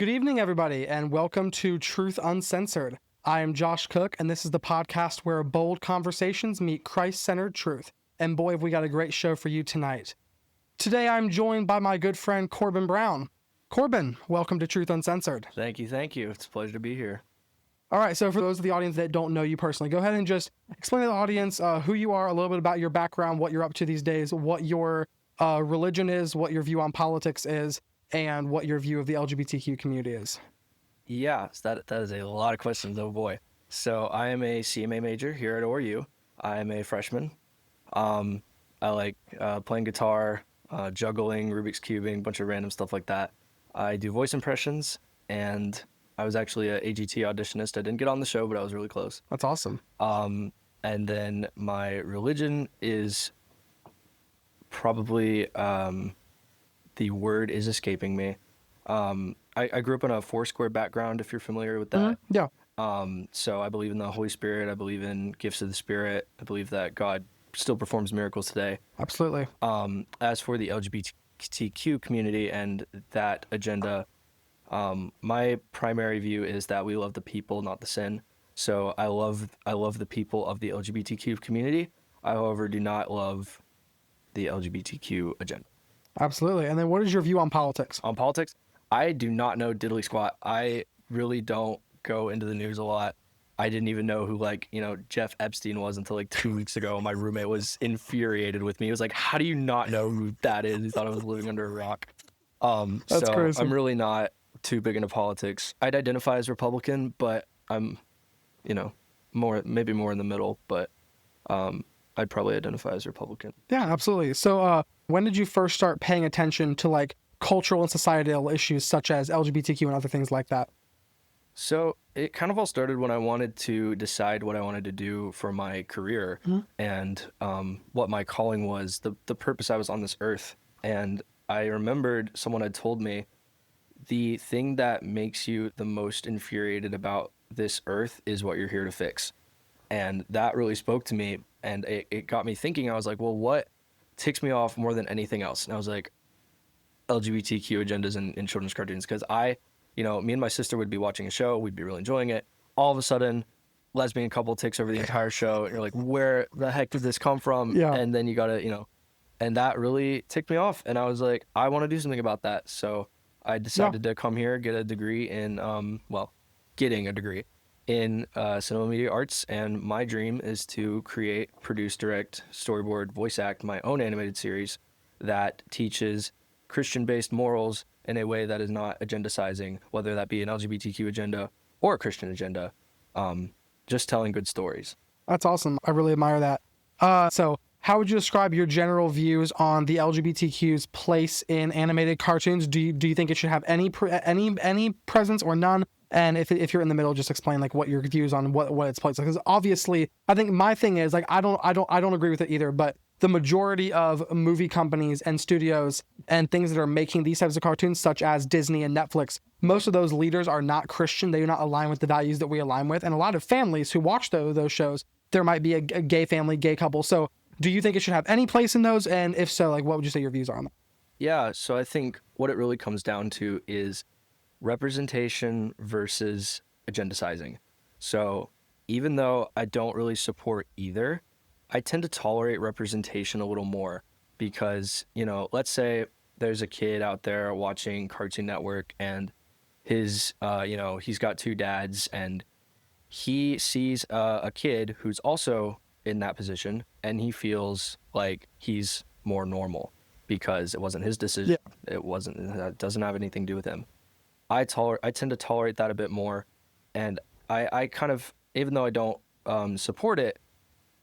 Good evening, everybody, and welcome to Truth Uncensored. I am Josh Cook, and this is the podcast where bold conversations meet Christ-centered truth. And boy, have we got a great show for you tonight. Today, I'm joined by my good friend, Corbin Brown. Corbin, welcome to Truth Uncensored. Thank you. It's a pleasure to be here. All right, so for those of the audience that don't know you personally, go ahead and just explain to the audience who you are, a little bit about your background, what you're up to these days, what your religion is, what your view on politics is, and what your view of the LGBTQ community is. Yeah, so that is a lot of questions, oh boy. So I am a CMA major here at ORU. I am a freshman. I like playing guitar, juggling, Rubik's Cubing, a bunch of random stuff like that. I do voice impressions, and I was actually an AGT auditionist. I didn't get on the show, but I was really close. That's awesome. And then my religion is probably... the word is escaping me. I grew up in a Foursquare background, if you're familiar with that. Yeah. So I believe in the Holy Spirit. I believe in gifts of the Spirit. I believe that God still performs miracles today. Absolutely. As for the LGBTQ community and that agenda, my primary view is that we love the people, not the sin. So I love the people of the LGBTQ community. I, however, do not love the LGBTQ agenda. Absolutely. And then what is your view on politics? On politics, I do not know diddly squat. I really don't go into the news a lot. I didn't even know who, Jeff Epstein was until 2 weeks ago. My roommate was infuriated with me. He was like, how do you not know who that is? He thought I was living under a rock. That's crazy. I'm really not too big into politics. I'd identify as Republican, but I'm, maybe more in the middle, but I'd probably identify as Republican. Yeah, absolutely. So when did you first start paying attention to cultural and societal issues such as LGBTQ and other things like that? So it kind of all started when I wanted to decide what I wanted to do for my career and what my calling was, the purpose I was on this earth. And I remembered someone had told me, the thing that makes you the most infuriated about this earth is what you're here to fix. And that really spoke to me, and it got me thinking. I was like, well, what ticks me off more than anything else? And I was like, LGBTQ agendas in children's cartoons. Because me and my sister would be watching a show, we'd be really enjoying it. All of a sudden, lesbian couple takes over the entire show, and you're like, where the heck did this come from? Yeah. And then you gotta, and that really ticked me off. And I was like, I want to do something about that. So I decided to come here, get a degree in, getting a degree in cinema media arts, and my dream is to create, produce, direct, storyboard, voice act my own animated series that teaches Christian-based morals in a way that is not agendicizing, whether that be an LGBTQ agenda or a Christian agenda, just telling good stories. That's awesome. I really admire that. So how would you describe your general views on the LGBTQ's place in animated cartoons? Do you think it should have any presence or none? And if you're in the middle, just explain what your views on what its place is. Because obviously, I think my thing is I don't agree with it either. But the majority of movie companies and studios and things that are making these types of cartoons, such as Disney and Netflix, most of those leaders are not Christian. They do not align with the values that we align with. And a lot of families who watch those shows, there might be a gay family, gay couple. So do you think it should have any place in those? And if so, what would you say your views are on that? Yeah, so I think what it really comes down to is representation versus agendicizing. So even though I don't really support either, I tend to tolerate representation a little more because, let's say there's a kid out there watching Cartoon Network and his, he's got two dads and he sees a kid who's also in that position and he feels like he's more normal because it wasn't his decision. Yeah. That doesn't have anything to do with him. I tend to tolerate that a bit more, and I kind of, even though I don't support it,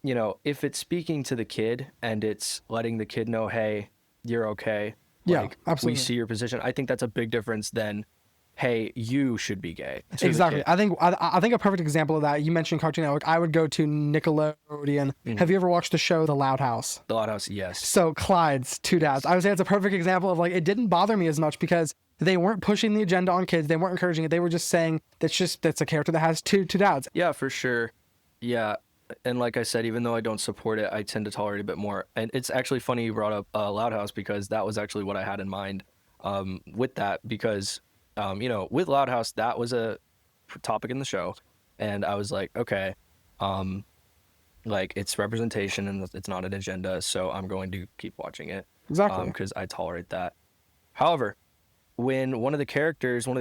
if it's speaking to the kid and it's letting the kid know, hey, you're okay. Yeah, absolutely. We see your position. I think that's a big difference than, hey, you should be gay. Exactly. I think a perfect example of that, you mentioned Cartoon Network, I would go to Nickelodeon. Mm-hmm. Have you ever watched the show The Loud House? The Loud House, yes. So Clyde's two dads. I would say it's a perfect example of it didn't bother me as much because they weren't pushing the agenda on kids. They weren't encouraging it. They were just saying that's a character that has two dads. Yeah, for sure. Yeah. And like I said, even though I don't support it, I tend to tolerate it a bit more. And it's actually funny you brought up Loud House because that was actually what I had in mind with that, because with Loud House, that was a topic in the show, and I was like, okay, like it's representation and it's not an agenda, so I'm going to keep watching it. Exactly. Because I tolerate that. However, when one of the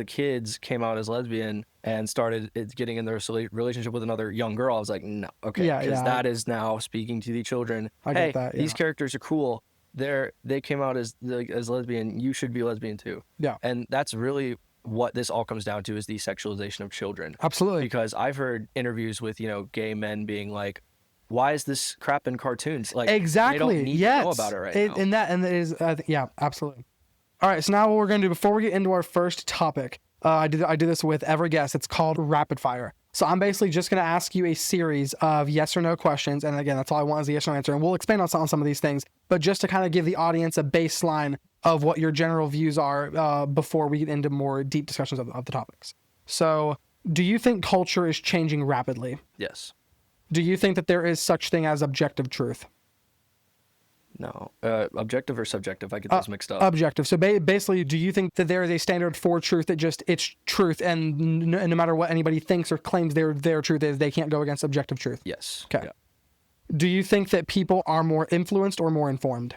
kids came out as lesbian and started getting in their relationship with another young girl, I was like, no, okay, because that is now speaking to the children. I get that, these characters are cool. They came out as lesbian. You should be lesbian too. Yeah. And that's really what this all comes down to, is the sexualization of children. Absolutely. Because I've heard interviews with gay men being like, why is this crap in cartoons? Like, exactly. They don't need to know about it right now. And it is, yeah, absolutely. All right, so now what we're going to do, before we get into our first topic, I do this with every guest. It's called Rapid Fire. So I'm basically just going to ask you a series of yes or no questions. And again, that's all I want is a yes or no answer. And we'll expand on some of these things, but just to kind of give the audience a baseline of what your general views are before we get into more deep discussions of the topics. So do you think culture is changing rapidly? Yes. Do you think that there is such thing as objective truth? No. Objective or subjective? I get those mixed up. Objective. So basically, do you think that there is a standard for truth that just it's truth, and no matter what anybody thinks or claims their truth is, they can't go against objective truth? Yes. Okay. Yeah. Do you think that people are more influenced or more informed?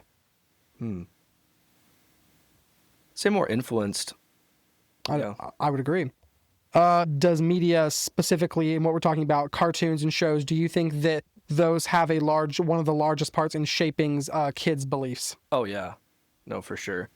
Say more influenced. I would agree. Does media, specifically in what we're talking about, cartoons and shows, do you think that those have one of the largest parts in shaping kids' beliefs? Oh, yeah. No, for sure.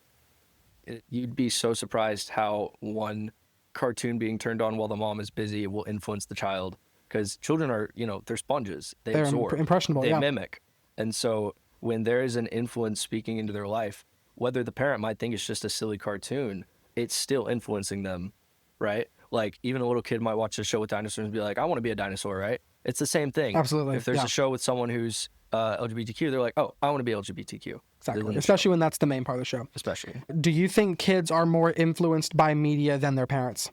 You'd be so surprised how one cartoon being turned on while the mom is busy will influence the child. Because children are, they're sponges. They're absorb. Impressionable. They mimic. And so when there is an influence speaking into their life, whether the parent might think it's just a silly cartoon, it's still influencing them, right? Like, even a little kid might watch a show with dinosaurs and be like, I want to be a dinosaur, right? It's the same thing. Absolutely. If there's a show with someone who's LGBTQ, they're like, oh, I want to be LGBTQ. Exactly. Especially when that's the main part of the show. Especially. Do you think kids are more influenced by media than their parents?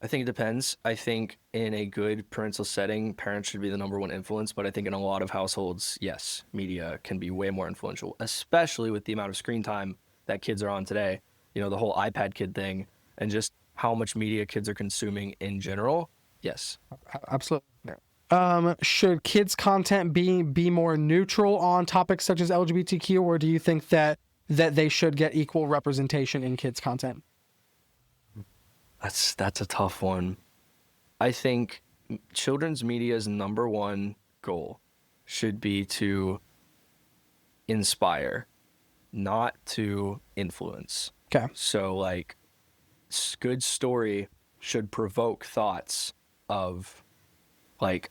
I think it depends. I think in a good parental setting, parents should be the number one influence. But I think in a lot of households, yes, media can be way more influential, especially with the amount of screen time that kids are on today. The whole iPad kid thing and just how much media kids are consuming in general. Yes. Absolutely. Yeah. Should kids' content be more neutral on topics such as LGBTQ, or do you think that they should get equal representation in kids' content? That's a tough one. I think children's media's number one goal should be to inspire, not to influence. Okay. So, like, good story should provoke thoughts of, like,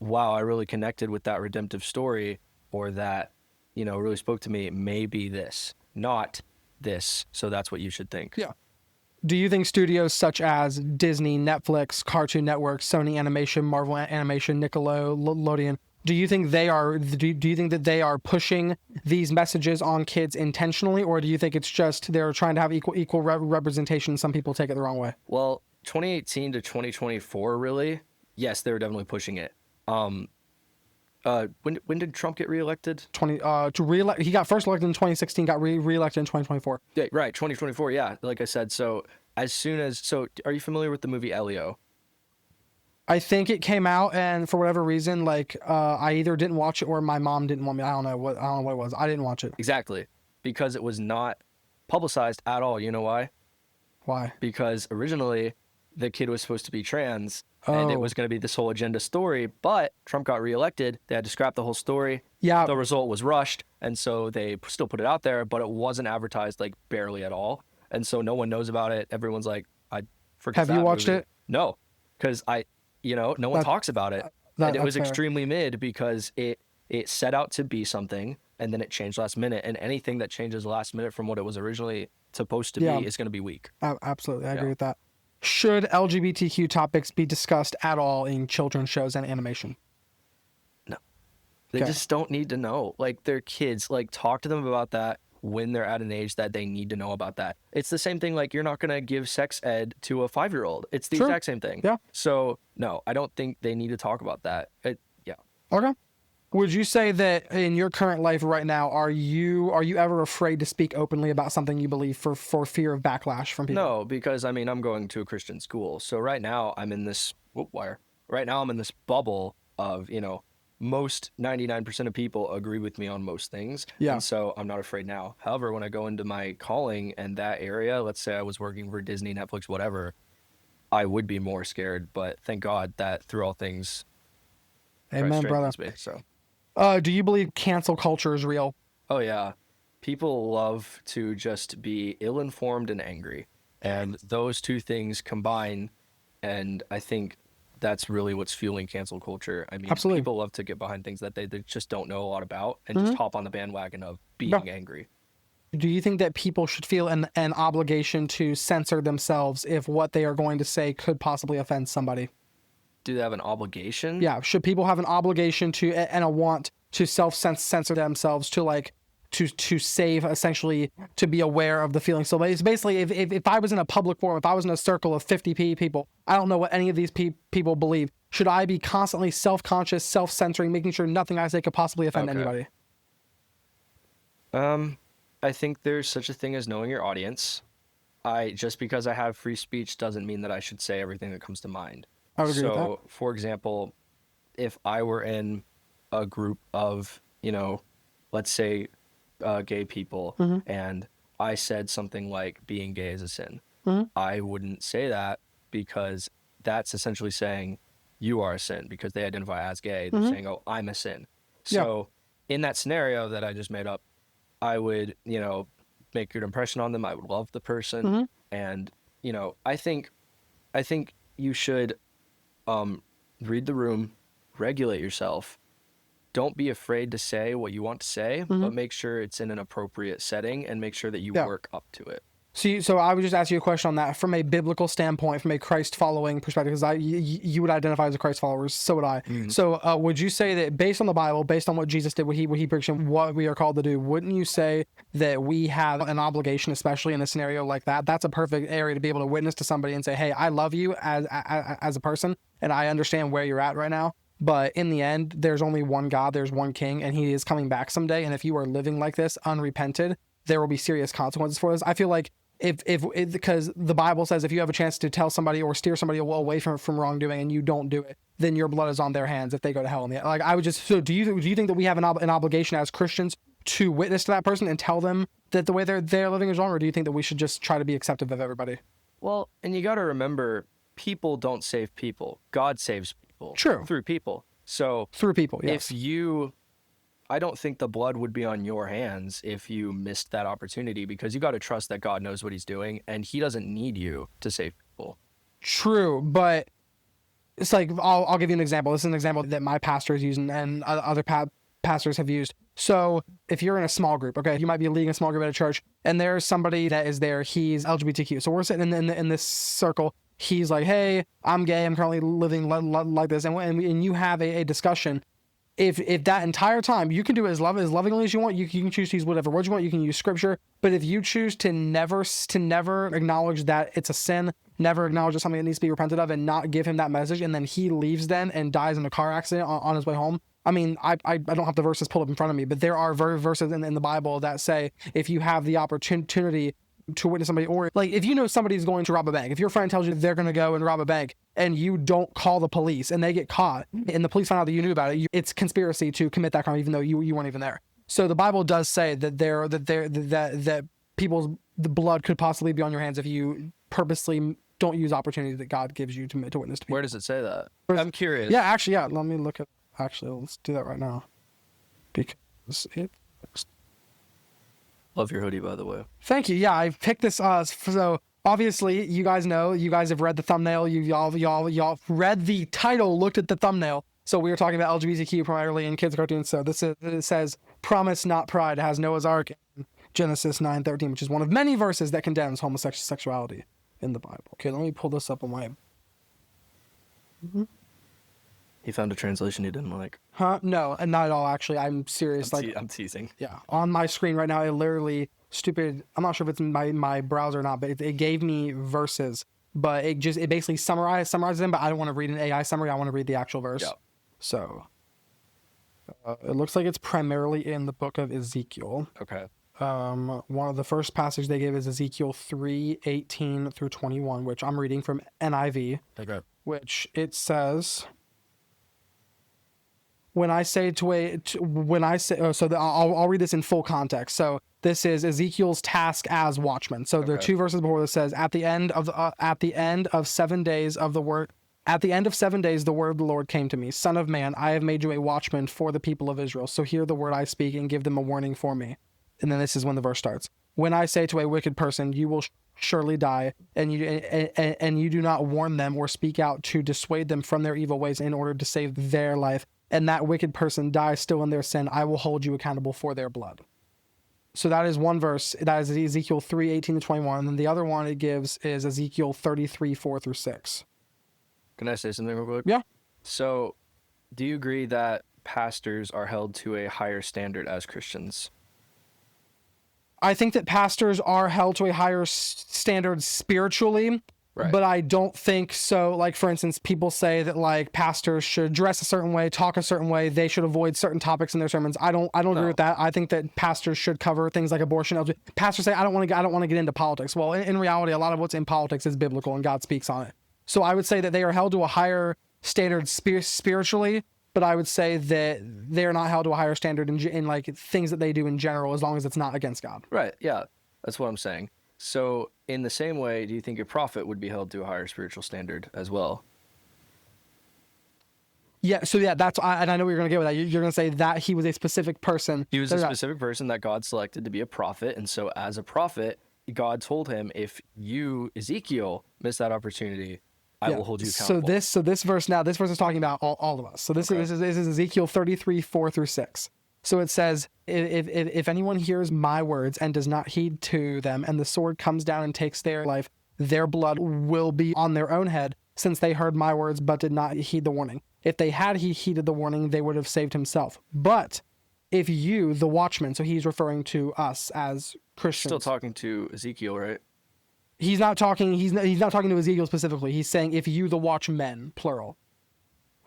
wow, I really connected with that redemptive story, or that, really spoke to me. Maybe this, not this. So that's what you should think. Yeah. Do you think studios such as Disney, Netflix, Cartoon Network, Sony Animation, Marvel Animation, Nickelodeon, do you think do you think that they are pushing these messages on kids intentionally, or do you think it's just they're trying to have equal representation? Some people take it the wrong way. Well, 2018 to 2024, really, yes, they were definitely pushing it. When did Trump get reelected? He got first elected in 2016, got reelected in 2024. Yeah, right, 2024. Yeah, like I said. So are you familiar with the movie Elio? I think it came out, and for whatever reason, like I either didn't watch it or my mom didn't want me. I don't know what it was. I didn't watch it. Exactly, because it was not publicized at all. You know why? Why? Because originally the kid was supposed to be trans, and it was going to be this whole agenda story, but Trump got reelected. They had to scrap the whole story. Yeah. The result was rushed, and so they still put it out there, but it wasn't advertised, like, barely at all. And so no one knows about it. Everyone's like, I forget. Have you watched it? No, because no one talks about it. And it was extremely mid because it set out to be something, and then it changed last minute. And anything that changes last minute from what it was originally supposed to be is going to be weak. Absolutely. I agree with that. Should LGBTQ topics be discussed at all in children's shows and animation? No. They just don't need to know. Like, they're kids. Like, talk to them about that when they're at an age that they need to know about that. It's the same thing. Like, you're not going to give sex ed to a 5-year-old. It's the exact same thing. Yeah. So, no, I don't think they need to talk about that. Yeah. Okay. Would you say that in your current life right now, are you ever afraid to speak openly about something you believe for fear of backlash from people? No, because I mean, I'm going to a Christian school. So right now I'm in this right now I'm in this bubble of, most 99% of people agree with me on most things. Yeah. And so I'm not afraid now. However, when I go into my calling and that area, let's say I was working for Disney, Netflix, whatever, I would be more scared. But thank God that through all things, Christ Amen, brother. strengthens me. So, Do you believe cancel culture is real? oh yeah, people love to just be ill-informed and angry. And those two things combine, and I think that's really what's fueling cancel culture. I mean, Absolutely. people love to get behind things that they just don't know a lot about and just hop on the bandwagon of being No. angry. Do you think that people should feel an obligation to censor themselves if what they are going to say could possibly offend somebody? Do they have an obligation? Yeah. Should people have an obligation to and a want to self-censor themselves to save, essentially, to be aware of the feelings? So it's basically, if I was in a public forum, if I was in a circle of 50 people, I don't know what any of these people believe. Should I be constantly self-conscious, self-censoring, making sure nothing I say could possibly offend anybody? I think there's such a thing as knowing your audience. Just because I have free speech doesn't mean that I should say everything that comes to mind. I would agree with that. So, for example, if I were in a group of, let's say, gay people, and I said something like being gay is a sin, I wouldn't say that, because that's essentially saying you are a sin because they identify as gay. They're saying, oh, I'm a sin. So in that scenario that I just made up, I would, make a good impression on them. I would love the person. And, I think you should read the room, regulate yourself. Don't be afraid to say what you want to say, but make sure it's in an appropriate setting and make sure that you work up to it. So I would just ask you a question on that from a biblical standpoint, from a Christ-following perspective, because you would identify as a Christ follower, so would I. So would you say that based on the Bible, based on what Jesus did, what he preached, and what we are called to do, wouldn't you say that we have an obligation, especially in a scenario like that? That's a perfect area to be able to witness to somebody and say, hey, I love you as a person, and I understand where you're at right now. But in the end, there's only one God, there's one King, and he is coming back someday. And if you are living like this, unrepented, there will be serious consequences for this. I feel like because the Bible says if you have a chance to tell somebody or steer somebody away from wrongdoing and you don't do it, then your blood is on their hands if they go to hell. So do you think that we have an obligation as Christians to witness to that person and tell them that the way they're living is wrong, or do you think that we should just try to be acceptive of everybody? Well, and you got to remember, people don't save people. God saves people. True. Through people. So through people, yes. I don't think the blood would be on your hands if you missed that opportunity, because you got to trust that God knows what he's doing and he doesn't need you to save people. True, but it's like, I'll give you an example. This is an example that my pastor is using and other pastors have used. So if you're in a small group, okay, you might be leading a small group at a church, and there's somebody that is there, he's LGBTQ. So we're sitting in this circle. He's like, hey, I'm gay. I'm currently living like this. And you have a discussion. If that entire time, you can do it as lovingly as you want. You can choose to use whatever words you want. You can use scripture. But if you choose to never acknowledge that it's a sin, never acknowledge it's something that needs to be repented of, and not give him that message, and then he leaves then and dies in a car accident on his way home. I mean, I don't have the verses pulled up in front of me, but there are verses in the Bible that say if you have the opportunity to witness somebody, or like if you know somebody's going to rob a bank, if your friend tells you they're going to go and rob a bank and you don't call the police and they get caught and the police find out that you knew about it, it's conspiracy to commit that crime even though you weren't even there. So the Bible does say that people's the blood could possibly be on your hands if you purposely don't use opportunities that God gives you to witness to people. Where does it say that? I'm curious. Yeah, actually, yeah. Let me look at. Actually, let's do that right now, because it. Love your hoodie, by the way. Thank you. Yeah, I picked this. So obviously, you guys know. You guys have read the thumbnail. Y'all read the title, looked at the thumbnail. So we were talking about LGBTQ primarily in kids cartoons. So it says "Promise, not pride." It has Noah's Ark in Genesis 9:13, which is one of many verses that condemns homosexuality in the Bible. Okay, let me pull this up on my. He found a translation he didn't like. Huh? No, not at all, actually. I'm serious. I'm teasing. Yeah. On my screen right now, it literally, stupid, I'm not sure if it's in my browser or not, but it gave me verses. But it basically summarizes them, but I don't want to read an AI summary. I want to read the actual verse. Yeah. So, It looks like it's primarily in the book of Ezekiel. Okay. One of the first passages they give is Ezekiel 3:18 through 21, which I'm reading from NIV, Okay. which it says, when I say I'll read this in full context. So this is Ezekiel's task as watchman. So there are two verses before that says, at the end of 7 days of the word, at the end of 7 days, the word of the Lord came to me, Son of man, I have made you a watchman for the people of Israel. So hear the word I speak and give them a warning for me. And then this is when the verse starts. When I say to a wicked person, you will surely die, and you do not warn them or speak out to dissuade them from their evil ways in order to save their life, and that wicked person dies still in their sin, I will hold you accountable for their blood. So that is one verse. That is Ezekiel 3:18 to 21. And then the other one it gives is Ezekiel 33:4 through 6. Can I say something real quick? Yeah. So, do you agree that pastors are held to a higher standard as Christians? I think that pastors are held to a higher standard spiritually, Right. but I don't think so. Like, for instance, people say that like pastors should dress a certain way, talk a certain way, they should avoid certain topics in their sermons. I don't agree with that. I think that pastors should cover things like abortion. Pastors say I don't want to get into politics. Well, in reality, a lot of what's in politics is biblical and God speaks on it. So I would say that they are held to a higher standard spiritually, but I would say that they are not held to a higher standard in like things that they do in general, as long as it's not against God. Right. Yeah. That's what I'm saying. So in the same way, do you think a prophet would be held to a higher spiritual standard as well? Yeah. So yeah, and I know where you're going to get with that. You're going to say that he was a specific person. He was a specific person that God selected to be a prophet. And so as a prophet, God told him, if you, Ezekiel, miss that opportunity, I will hold you accountable. So this verse is talking about all of us. So this is Ezekiel 33:4 through 6. So it says, if anyone hears my words and does not heed to them, and the sword comes down and takes their life, their blood will be on their own head, since they heard my words but did not heed the warning. If they had heeded the warning, they would have saved himself. But if you, the watchman, so he's referring to us as Christians. Still talking to Ezekiel, right? He's not talking to Ezekiel specifically. He's saying, if you, the watchmen, plural.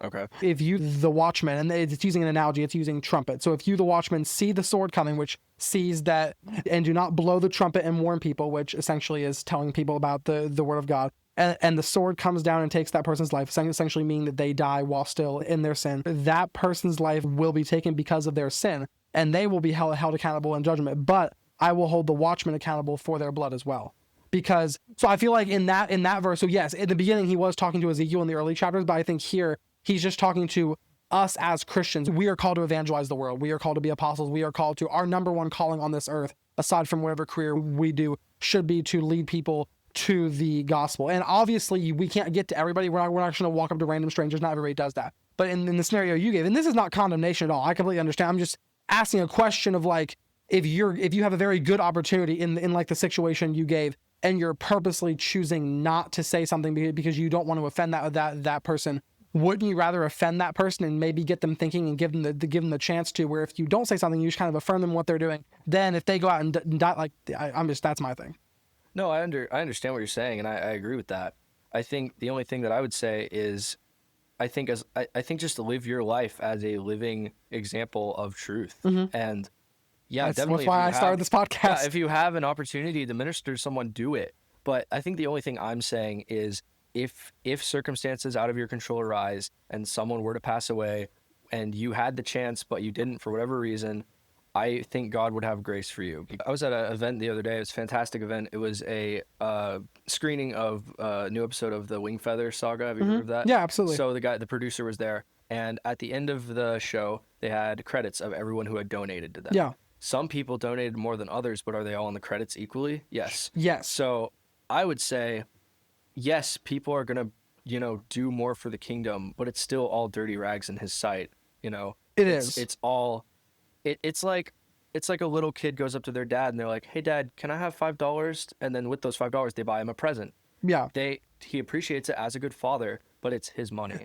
Okay. If you, the watchman, and it's using an analogy, it's using trumpet. So if you, the watchman, see the sword coming, which sees that, and do not blow the trumpet and warn people, which essentially is telling people about the word of God, and the sword comes down and takes that person's life, essentially meaning that they die while still in their sin, that person's life will be taken because of their sin, and they will be held accountable in judgment. But I will hold the watchman accountable for their blood as well. So I feel like in that verse, so yes, in the beginning he was talking to Ezekiel in the early chapters, but I think here he's just talking to us as Christians. We are called to evangelize the world. We are called to be apostles. We are called to, our number one calling on this earth, aside from whatever career we do, should be to lead people to the gospel. And obviously we can't get to everybody. We're not just going to walk up to random strangers. Not everybody does that. But in the scenario you gave, and this is not condemnation at all, I completely understand. I'm just asking a question of like, if you have a very good opportunity in like the situation you gave, and you're purposely choosing not to say something because you don't want to offend that person, wouldn't you rather offend that person and maybe get them thinking and give them the chance to, where if you don't say something, you just kind of affirm them what they're doing, then if they go out and die, like, that's my thing. No, I understand what you're saying, and I agree with that. I think the only thing that I would say is, I think just to live your life as a living example of truth. Mm-hmm. And yeah, definitely. That's why I started this podcast. Yeah, if you have an opportunity to minister to someone, do it. But I think the only thing I'm saying is, if circumstances out of your control arise and someone were to pass away and you had the chance but you didn't for whatever reason, I think God would have grace for you. I was at an event the other day. It was a fantastic event. It was a screening of a new episode of the Wing Feather Saga. Have you heard of that? Yeah, absolutely. So the producer was there, and at the end of the show, they had credits of everyone who had donated to them. Yeah. Some people donated more than others, but are they all in the credits equally? Yes. Yes. So I would say, yes, people are going to, do more for the kingdom, but it's still all dirty rags in his sight, It's all, it's like a little kid goes up to their dad and they're like, hey, Dad, can I have $5? And then with those $5, they buy him a present. Yeah. He appreciates it as a good father, but it's his money.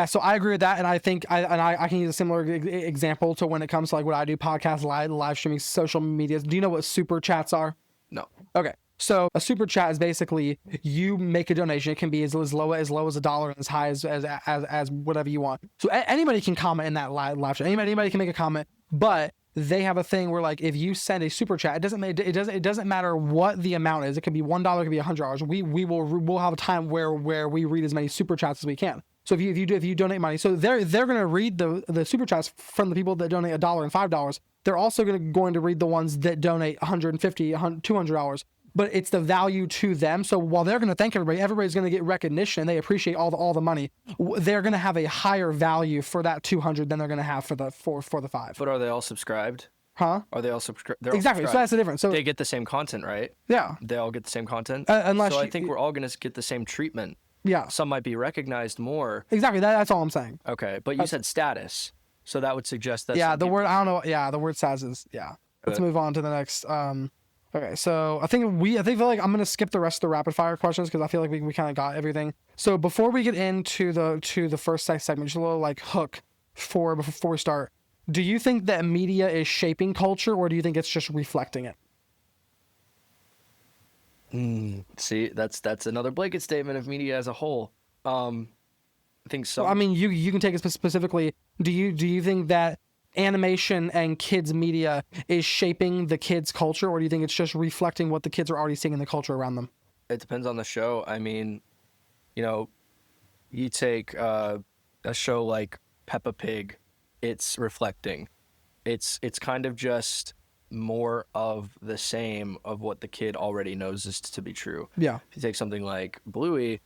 So I agree with that, and I think I can use a similar example to when it comes to like what I do, podcasts, live streaming, social media. Do you know what super chats are? No. Okay. So a super chat is basically you make a donation. It can be as low as $1 and as high as whatever you want. So anybody can comment in that live chat. Anybody can make a comment, but they have a thing where like if you send a super chat, it doesn't matter what the amount is. It could be $1, it could be $100. We'll have a time where we read as many super chats as we can. So if you donate money, so they're gonna read the super chats from the people that donate $1 and $5. They're also going to read the ones that donate $150, $200. But it's the value to them. So while they're going to thank everybody's going to get recognition, and they appreciate all the money. They're going to have a higher value for that 200 than they're going to have for the 5. But are they all subscribed? Huh? Are they all subscribed? Exactly. So that's the difference. So they get the same content, right? Yeah. They all get the same content. Unless so I think we're all going to get the same treatment. Yeah. Some might be recognized more. Exactly. That's all I'm saying. Okay, but you said status, so that would suggest that. Yeah. The word I don't know. Yeah. The word status is yeah. Let's move on to the next. Okay, so I feel like I'm gonna skip the rest of the rapid fire questions because I feel like we kind of got everything. So before we get into the first segment, just a little like hook before we start. Do you think that media is shaping culture, or do you think it's just reflecting it? See, that's another blanket statement of media as a whole. I think so. Well, I mean, you can take it specifically. Do you think that animation and kids media is shaping the kids culture, or do you think it's just reflecting what the kids are already seeing in the culture around them? It depends on the show. I mean, you take a show like Peppa Pig, it's reflecting. It's kind of just more of the same of what the kid already knows is to be true. Yeah. If you take something like Bluey,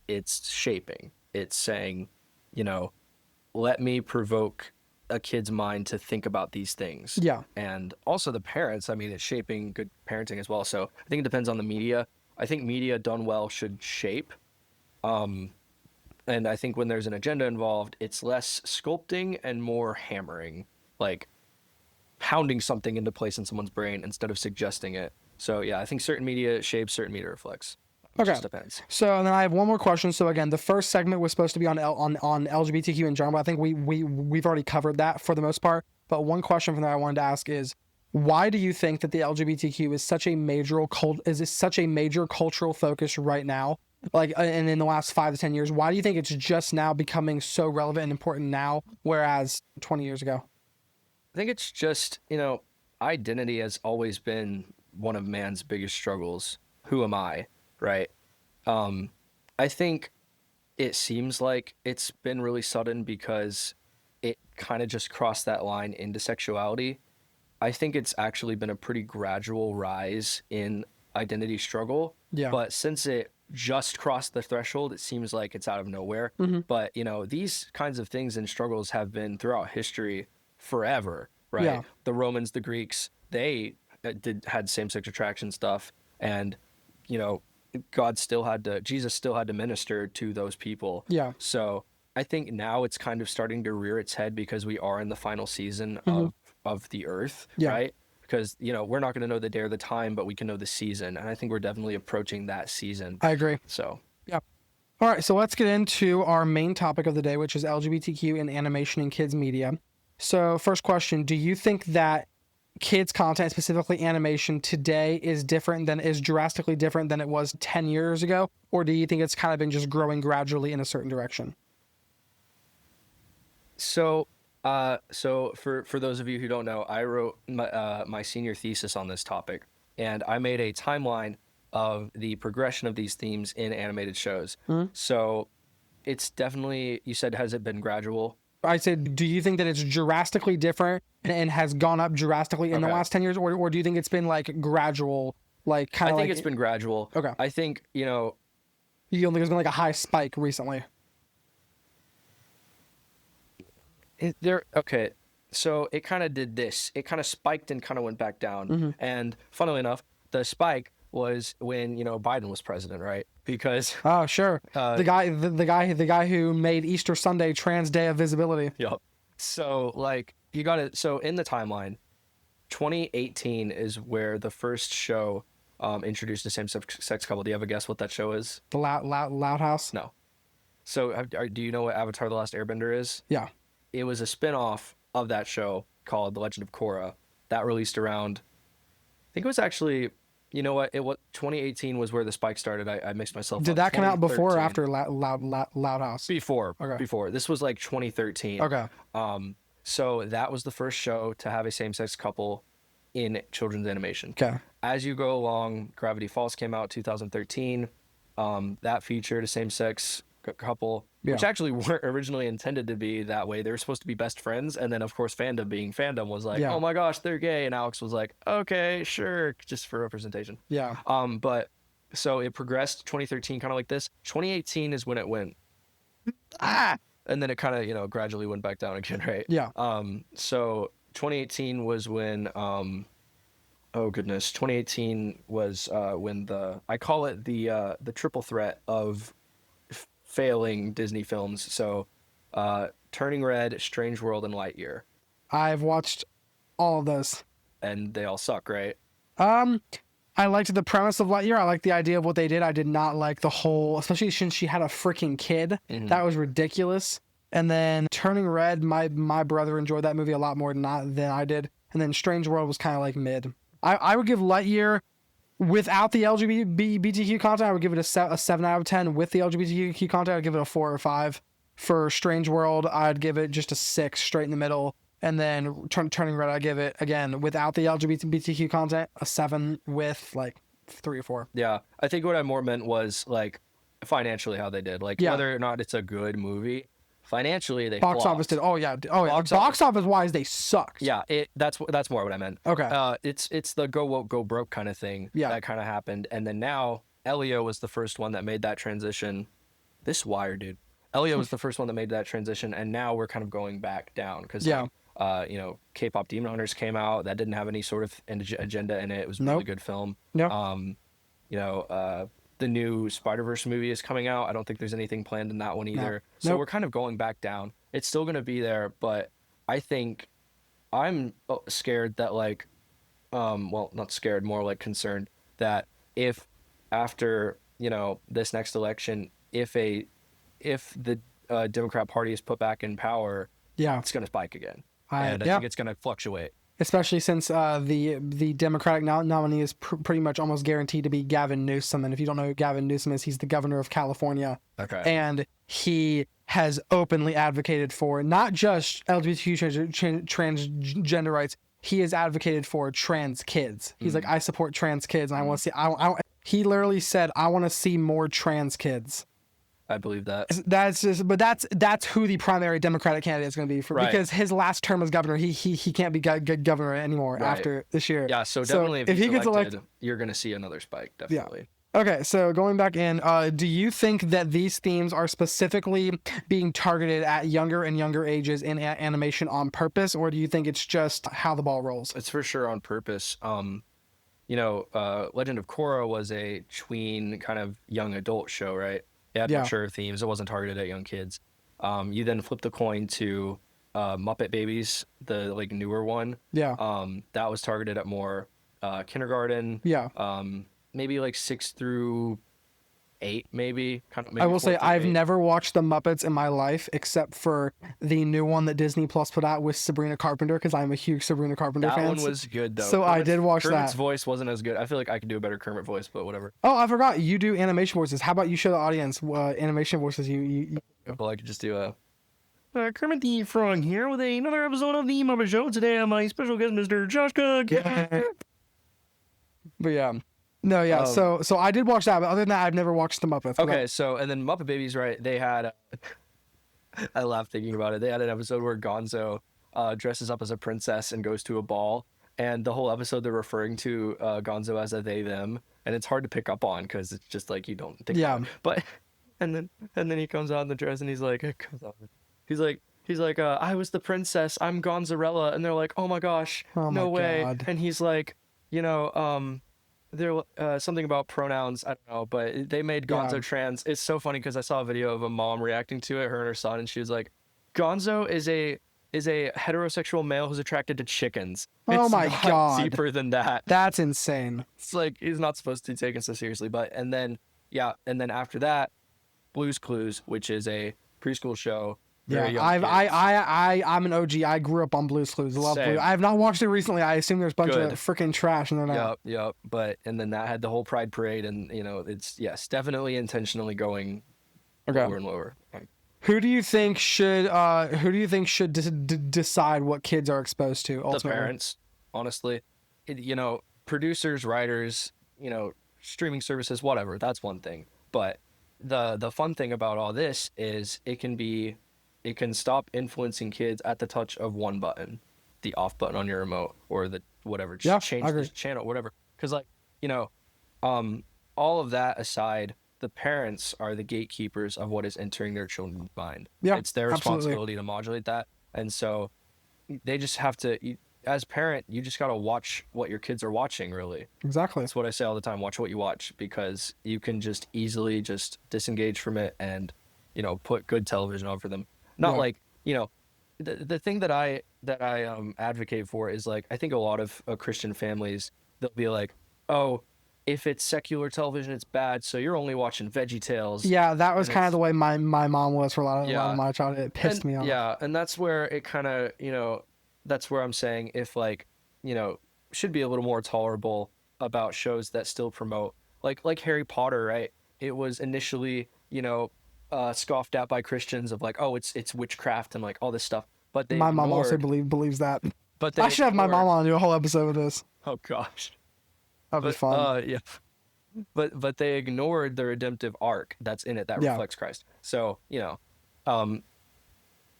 it's shaping. It's saying, let me provoke a kid's mind to think about these things. Yeah. And also the parents, I mean, it's shaping good parenting as well. So I think it depends on the media. I think media done well should shape. And I think when there's an agenda involved, it's less sculpting and more hammering, like pounding something into place in someone's brain instead of suggesting it. So yeah, I think certain media shapes, certain media reflects. Okay. Just depends. So then I have one more question. So again, the first segment was supposed to be on LGBTQ in general. But I think we've already covered that for the most part. But one question from that I wanted to ask is, why do you think that the LGBTQ is such a major cultural focus right now? Like, and in the last 5 to 10 years, why do you think it's just now becoming so relevant and important now, whereas 20 years ago? I think it's just, identity has always been one of man's biggest struggles. Who am I? Right. I think it seems like it's been really sudden because it kind of just crossed that line into sexuality. I think it's actually been a pretty gradual rise in identity struggle. Yeah. But since it just crossed the threshold, it seems like it's out of nowhere. Mm-hmm. But, these kinds of things and struggles have been throughout history forever, right? Yeah. The Romans, the Greeks, they had same-sex attraction stuff, and, Jesus still had to minister to those people. Yeah. So I think now it's kind of starting to rear its head because we are in the final season of the earth, right? Because, we're not going to know the day or the time, but we can know the season. And I think we're definitely approaching that season. I agree. So, yeah. All right. So let's get into our main topic of the day, which is LGBTQ in animation and kids media. So first question, do you think that kids content, specifically animation today, is drastically different than it was 10 years ago? Or do you think it's kind of been just growing gradually in a certain direction? So for those of you who don't know, I wrote my senior thesis on this topic, and I made a timeline of the progression of these themes in animated shows. Mm-hmm. So it's definitely, you said, has it been gradual? I said, do you think that it's drastically different and has gone up drastically in the last 10 years? Or do you think it's been like gradual, like kind of I think it's been gradual. Okay. I think, you don't think there's been like a high spike recently? Okay. So it kind of did this. It kind of spiked and kind of went back down. Mm-hmm. And funnily enough, the spike was when, Biden was president, right? Because oh, sure. The guy who made Easter Sunday Trans Day of Visibility. Yep. So so in the timeline, 2018 is where the first show introduced a same-sex couple. Do you have a guess what that show is? The Loud House? No. So do you know what Avatar: The Last Airbender is? Yeah. It was a spin-off of that show called The Legend of Korra that released around, I think it was actually You know what? 2018 was where the spike started. I mixed myself up. Did that come out before or 2013. after Loud House? Before. Okay. Before. This was like 2013. Okay. So that was the first show to have a same-sex couple in children's animation. Okay. As you go along, Gravity Falls came out 2013. That featured a same-sex couple, which Yeah. actually weren't originally intended to be that way. They were supposed to be best friends, and then of course fandom being fandom was like, Yeah. oh my gosh, they're gay, and Alex was like, okay, sure, just for representation. Yeah. But so it progressed 2013 kind of like this. 2018 is when it went and then it kind of gradually went back down again, right? Yeah. So 2018 was when oh goodness, 2018 was when I call it the triple threat of failing Disney films. So Turning Red, Strange World, and Lightyear. I've watched all of those. And they all suck, right? I liked the premise of Lightyear. I liked the idea of what they did. I did not like the whole, especially since she had a freaking kid. Mhm. That was ridiculous. And then Turning Red, my brother enjoyed that movie a lot more than I did. And then Strange World was kind of like mid. I would give Lightyear, without the LGBTQ content, I would give it a 7 out of 10. With the LGBTQ content, I'd give it a 4 or 5. For Strange World, I'd give it just a 6, straight in the middle. And then Turning Red, I give it, again, without the LGBTQ content, a 7, with like 3 or 4. Yeah, I think what I more meant was like financially how they did, like Yeah. whether or not it's a good movie. Financially, they Box flopped. office did. Oh yeah. Oh yeah. Box Box office wise, they sucked. Yeah, that's more what I meant. Okay. It's the go woke go broke kind of thing. Yeah. That kind of happened, and then now Elio was the first one that made that transition. This wire, dude. Elio was the first one that made that transition, and now we're kind of going back down because Yeah. K-pop Demon Hunters came out that didn't have any sort of agenda in it. It was a really Nope. good film. Yeah. The new Spider-Verse movie is coming out. I don't think there's anything planned in that one either. So Nope. we're kind of going back down. It's still going to be there, but I think I'm scared that not scared, more like concerned that if after, this next election, if the Democrat Party is put back in power, Yeah. it's going to spike again. I And I think it's going to fluctuate. Especially since the Democratic nominee is pretty much almost guaranteed to be Gavin Newsom. And if you don't know who Gavin Newsom is, he's the governor of California. Okay. And he has openly advocated for not just LGBTQ transgender rights. He has advocated for trans kids. He's like, I support trans kids, and I want to see. He literally said, I want to see more trans kids. I believe that. That's who the primary Democratic candidate is going to be for, Right. because his last term as governor, he can't be governor anymore Right. after this year. Yeah, so definitely if he gets elected, you're going to see another spike, definitely. okay. So going back in, do you think that these themes are specifically being targeted at younger and younger ages in animation on purpose, or do you think it's just how the ball rolls? It's for sure on purpose. Legend of Korra was a tween kind of young adult show, right? It had Yeah. mature themes. It wasn't targeted at young kids. You then flip the coin to Muppet Babies, the newer one. Yeah. That was targeted at more kindergarten. Yeah. Maybe 6 through 8, maybe. I will say 4 through I've 8. never watched the Muppets in my life except for the new one that Disney Plus put out with Sabrina Carpenter, because I'm a huge Sabrina Carpenter That fan. one was good though. So I did watch Kermit's that. voice wasn't as good. I feel like I could do a better Kermit voice, but whatever. Oh, I forgot you do animation voices. How about you show the audience animation voices you Well, I could just do a Kermit the Frog here with another episode of the Muppet Show. Today, I'm my special guest, Mr. Josh Cook. But yeah. No, yeah. So I did watch that, but other than that, I've never watched the Muppets. Okay, so and then Muppet Babies, right? They had. I laugh thinking about it. They had an episode where Gonzo dresses up as a princess and goes to a ball, and the whole episode they're referring to Gonzo as a they them, and it's hard to pick up on because it's just like you don't think. Yeah. About it. But and then he comes out in the dress and he's like, I was the princess. I'm Gonzarella, and they're like, oh my gosh, Oh no my way. God. And he's like, there something about pronouns, I don't know, but they made Gonzo Yeah. trans. It's so funny because I saw a video of a mom reacting to it, her and her son, and she was like, Gonzo is a heterosexual male who's attracted to chickens. Oh It's my not God. deeper than that. That's insane. It's like he's not supposed to be taken so seriously. But and then after that, Blue's Clues, which is a preschool show, very young kids. I'm an OG. I grew up on Blue's Clues. I love Same. Blue. I have not watched it recently. I assume there's a bunch Good. of freaking trash in there now. Yep. But and then that had the whole Pride Parade, and it's yes, definitely intentionally going lower and lower. Who do you think should decide what kids are exposed to ultimately? The parents, honestly. Producers, writers, streaming services, whatever. That's one thing. But the fun thing about all this is it can stop influencing kids at the touch of one button, the off button on your remote, or the whatever. Just change the channel, whatever. Because all of that aside, the parents are the gatekeepers of what is entering their children's mind. Yeah, it's their responsibility to modulate that, and so they just have to. As a parent, you just got to watch what your kids are watching, really. Exactly. That's what I say all the time. Watch what you watch, because you can just easily just disengage from it and, put good television on for them. Not like, the thing that I advocate for is like, I think a lot of Christian families, they'll be like, oh, if it's secular television, it's bad. So you're only watching VeggieTales. Yeah, that was kind of the way my mom was for a lot of my childhood. It pissed me off. Yeah. And that's where it kind of, that's where I'm saying if should be a little more tolerable about shows that still promote like Harry Potter, right? It was initially, scoffed at by Christians of like, oh, it's witchcraft and like all this stuff. But my mom also believes that. But I should have my mom on and do a whole episode of this. Oh gosh. That'd be fun. Yeah. But they ignored the redemptive arc that's in it that reflects Christ. So,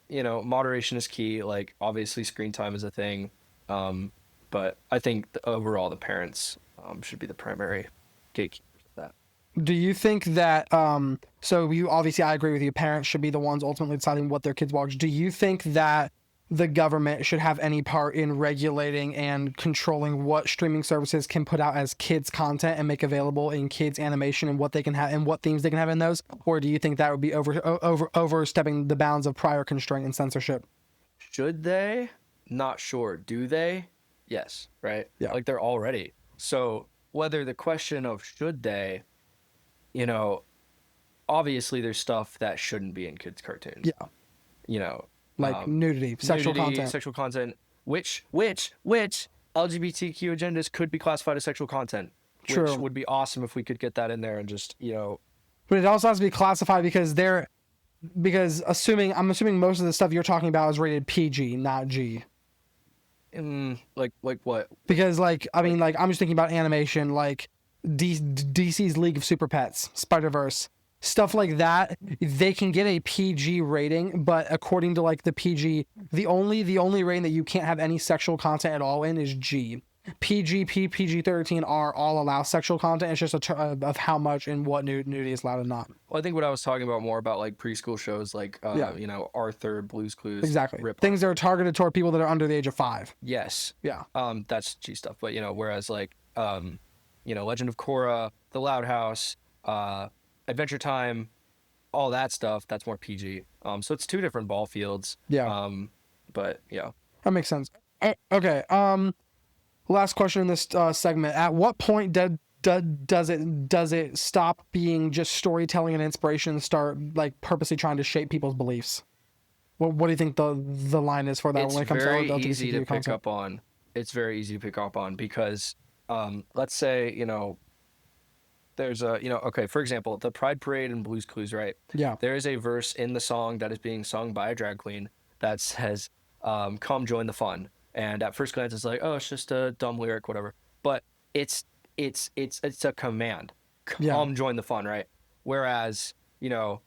moderation is key. Like, obviously, screen time is a thing, but I think overall the parents should be the primary gatekeepers of that. Do you think that? So you obviously, I agree with you. Parents should be the ones ultimately deciding what their kids watch. Do you think that the government should have any part in regulating and controlling what streaming services can put out as kids content and make available in kids animation, and what they can have and what themes they can have in those? Or do you think that would be overstepping the bounds of prior constraint and censorship? Should they? Not sure. Do they? Yes. Right. Yeah. Like they're already. So whether the question of should they, obviously there's stuff that shouldn't be in kids' cartoons. Yeah. Like nudity, sexual content, which LGBTQ agendas could be classified as sexual content. True. Which would be awesome if we could get that in there and just, But it also has to be classified because I'm assuming most of the stuff you're talking about is rated PG, not G. Like what? Because I'm just thinking about animation, like DC's League of Super Pets, Spider-Verse. Stuff like that, they can get a PG rating, but according to like the PG, the only rating that you can't have any sexual content at all in is G. PG, PG-13 are all allow sexual content. It's just a term of how much and what nudity is allowed and not. Well, I think what I was talking about more about like preschool shows, like Arthur, Blue's Clues, exactly. Things that are targeted toward people that are under the age of 5. Yes. Yeah. That's G stuff, but whereas like Legend of Korra, The Loud House, Adventure Time, all that stuff, that's more PG. So it's two different ball fields. Yeah. But yeah. That makes sense. Okay. Last question in this segment. At what point does it stop being just storytelling and inspiration and start like purposely trying to shape people's beliefs? What do you think the line is for that when it comes to LGBTQ content? It's very easy to pick up on because let's say, there's okay, for example, the Pride Parade and Blue's Clues, right? Yeah. There is a verse in the song that is being sung by a drag queen that says, come join the fun. And at first glance, it's like, oh, it's just a dumb lyric, whatever. But it's a command. Come join the fun, right? Whereas, no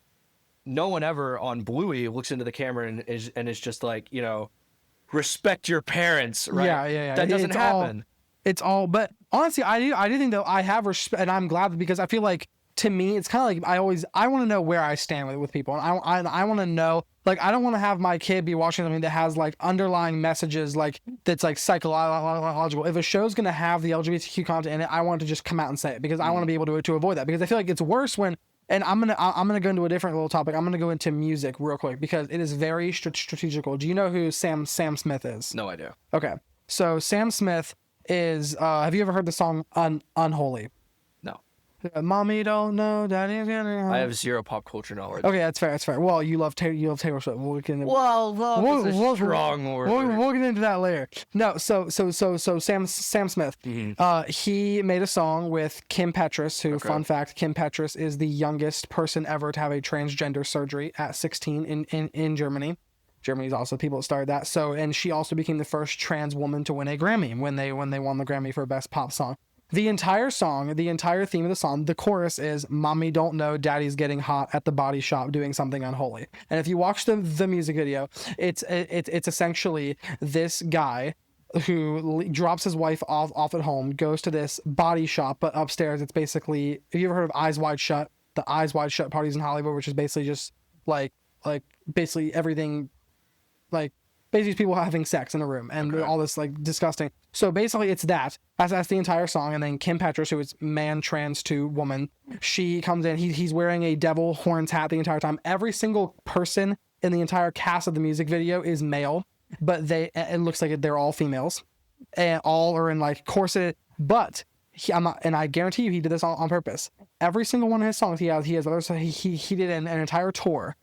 one ever on Bluey looks into the camera and is just like, respect your parents, right? Yeah. That doesn't happen. But honestly, I do think that I have respect, and I'm glad because I feel like to me, it's kind of like I want to know where I stand with people, and I want to know, like, I don't want to have my kid be watching something that has like underlying messages like that's like psychological. If a show's gonna have the LGBTQ content in it, I want to just come out and say it because I want to be able to avoid that, because I feel like it's worse when. And I'm gonna go into a different little topic. I'm gonna go into music real quick because it is very strategical. Do you know who Sam Smith is? No idea. Okay, so Sam Smith is. Have you ever heard the song Unholy? No. Mommy don't know, daddy's getting home. I have zero pop culture knowledge. Okay, that's fair. That's fair. Well, you love Taylor Swift. Well, love is a strong word. We'll get into that later. No, so Sam Smith, he made a song with Kim Petras, who, fun fact, Kim Petras is the youngest person ever to have a transgender surgery at 16 in Germany. Germany's also the people that started that. So, and she also became the first trans woman to win a Grammy when they won the Grammy for Best Pop Song. The entire song, the entire theme of the song, the chorus is "Mommy don't know, Daddy's getting hot at the body shop doing something unholy." And if you watch the music video, it's essentially this guy who drops his wife off at home, goes to this body shop, but upstairs it's basically, have you ever heard of Eyes Wide Shut? The Eyes Wide Shut parties in Hollywood, which is basically just like basically everything, like basically people having sex in a room and all this like disgusting. So basically it's that's the entire song. And then Kim Petras, who is man trans to woman, she comes in, he's wearing a devil horns hat the entire time. Every single person in the entire cast of the music video is male, but it looks like they're all females and all are in like corset, but and I guarantee you he did this on purpose. Every single one of his songs he has others. He did an entire tour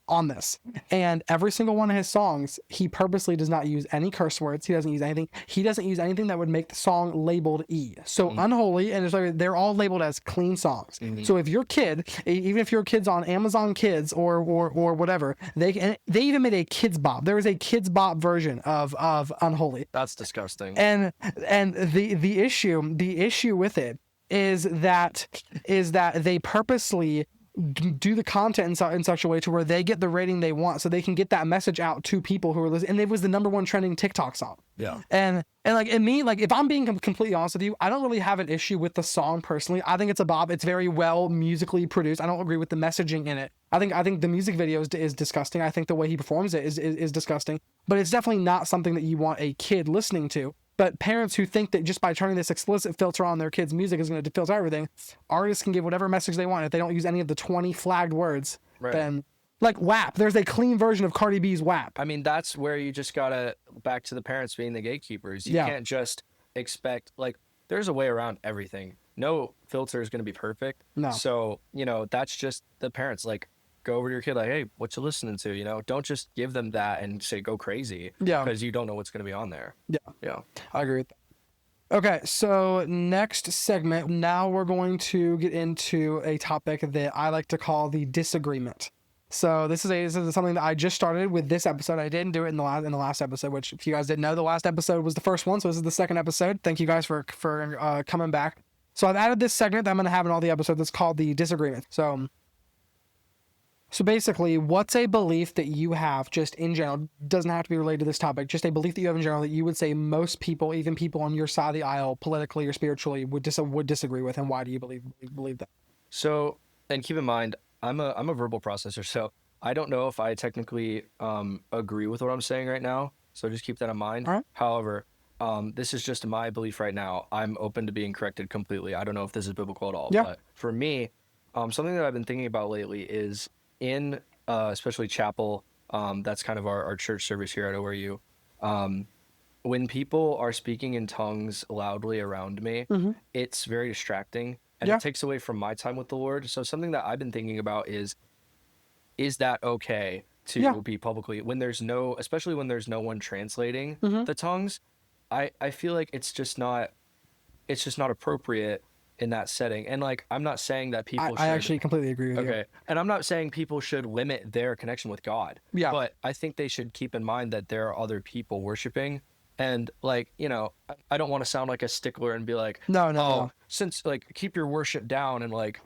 on this, and every single one of his songs he purposely does not use any curse words. He doesn't use anything that would make the song labeled E. So unholy, and it's like they're all labeled as clean songs. So if your kid, even if your kid's on Amazon Kids or whatever, they even made a Kids Bop. There is a Kids Bop version of unholy. That's disgusting. And the issue with it is that they purposely do the content in such a way to where they get the rating they want, so they can get that message out to people who are listening. And it was the #1 trending TikTok song. Yeah. And like, in me, like, if I'm being completely honest with you, I don't really have an issue with the song personally. I think it's a bop. It's very well musically produced. I don't agree with the messaging in it. I think the music video is disgusting. I think the way he performs it is disgusting. But it's definitely not something that you want a kid listening to. But parents who think that just by turning this explicit filter on their kids' music is going to filter everything, artists can give whatever message they want. If they don't use any of the 20 flagged words, then, like WAP, there's a clean version of Cardi B's WAP. I mean, that's where you just gotta, back to the parents being the gatekeepers. You can't just expect, like, there's a way around everything. No filter is going to be perfect. No. So, that's just the parents. Like, go over to your kid, like, hey, what you listening to? Don't just give them that and say go crazy. Yeah. Because you don't know what's going to be on there. Yeah. I agree with that. Okay, so next segment, now we're going to get into a topic that I like to call the disagreement. So this is something that I just started with this episode. I didn't do it in the last episode, which, if you guys didn't know, the last episode was the first one, so this is the second episode. Thank you guys for coming back. So I've added this segment that I'm going to have in all the episodes that's called the disagreement. So basically, what's a belief that you have just in general, doesn't have to be related to this topic, just a belief that you have in general that you would say most people, even people on your side of the aisle, politically or spiritually, would disagree with, and why do you believe that? So, and keep in mind, I'm a verbal processor, so I don't know if I technically agree with what I'm saying right now, so just keep that in mind. All right. However, this is just my belief right now. I'm open to being corrected completely. I don't know if this is biblical at all, but for me, something that I've been thinking about lately is in especially chapel, that's kind of our church service here at ORU. When people are speaking in tongues loudly around me, it's very distracting, and it takes away from my time with the Lord. So something that I've been thinking about is that okay to be publicly, especially when there's no one translating the tongues? I feel like it's just not appropriate in that setting. And like, I'm not saying that people should... I actually completely agree with you. Okay. And I'm not saying people should limit their connection with God. Yeah. But I think they should keep in mind that there are other people worshiping. And like, I don't want to sound like a stickler and be like, no. Since like, keep your worship down and like,